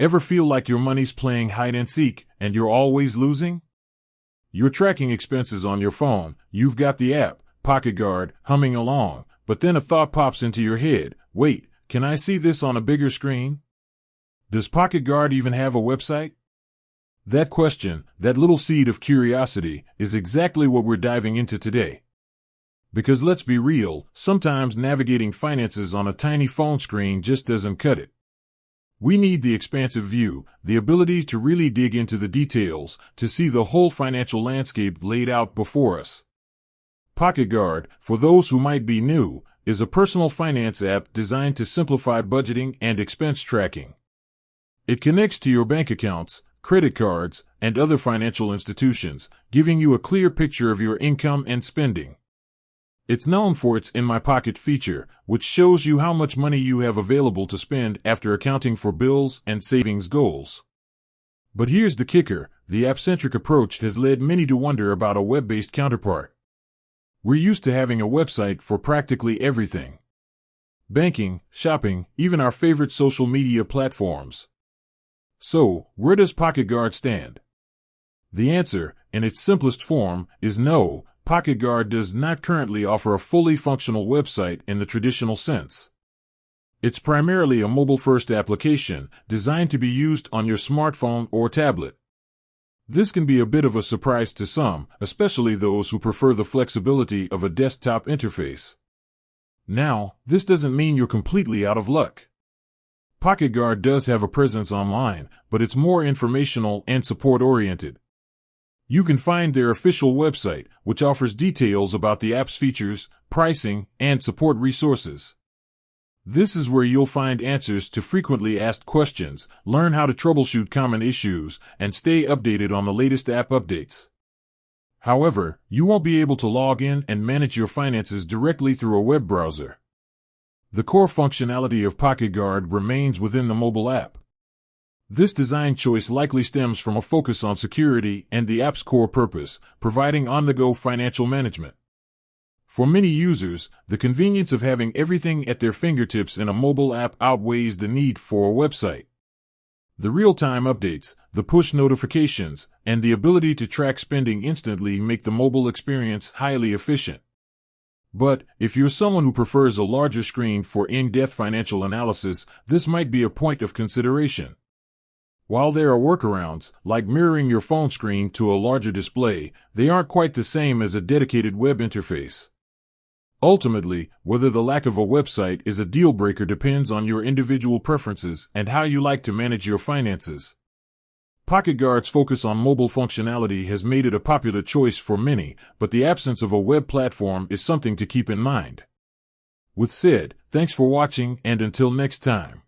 Ever feel like your money's playing hide and seek and you're always losing? You're tracking expenses on your phone, you've got the app, PocketGuard, humming along, but then a thought pops into your head. Wait, can I see this on a bigger screen? Does PocketGuard even have a website? That question, that little seed of curiosity, is exactly what we're diving into today. Because let's be real, sometimes navigating finances on a tiny phone screen just doesn't cut it. We need the expansive view, the ability to really dig into the details, to see the whole financial landscape laid out before us. PocketGuard, for those who might be new, is a personal finance app designed to simplify budgeting and expense tracking. It connects to your bank accounts, credit cards, and other financial institutions, giving you a clear picture of your income and spending. It's known for its In My Pocket feature, which shows you how much money you have available to spend after accounting for bills and savings goals. But here's the kicker, the app-centric approach has led many to wonder about a web-based counterpart. We're used to having a website for practically everything. Banking, shopping, even our favorite social media platforms. So, where does PocketGuard stand? The answer, in its simplest form, is no. PocketGuard does not currently offer a fully functional website in the traditional sense. It's primarily a mobile-first application designed to be used on your smartphone or tablet. This can be a bit of a surprise to some, especially those who prefer the flexibility of a desktop interface. Now, this doesn't mean you're completely out of luck. PocketGuard does have a presence online, but it's more informational and support-oriented. You can find their official website, which offers details about the app's features, pricing, and support resources. This is where you'll find answers to frequently asked questions, learn how to troubleshoot common issues, and stay updated on the latest app updates. However, you won't be able to log in and manage your finances directly through a web browser. The core functionality of PocketGuard remains within the mobile app. This design choice likely stems from a focus on security and the app's core purpose, providing on-the-go financial management. For many users, the convenience of having everything at their fingertips in a mobile app outweighs the need for a website. The real-time updates, the push notifications, and the ability to track spending instantly make the mobile experience highly efficient. But, if you're someone who prefers a larger screen for in-depth financial analysis, this might be a point of consideration. While there are workarounds, like mirroring your phone screen to a larger display, they aren't quite the same as a dedicated web interface. Ultimately, whether the lack of a website is a deal breaker depends on your individual preferences and how you like to manage your finances. PocketGuard's focus on mobile functionality has made it a popular choice for many, but the absence of a web platform is something to keep in mind. With said, thanks for watching and until next time.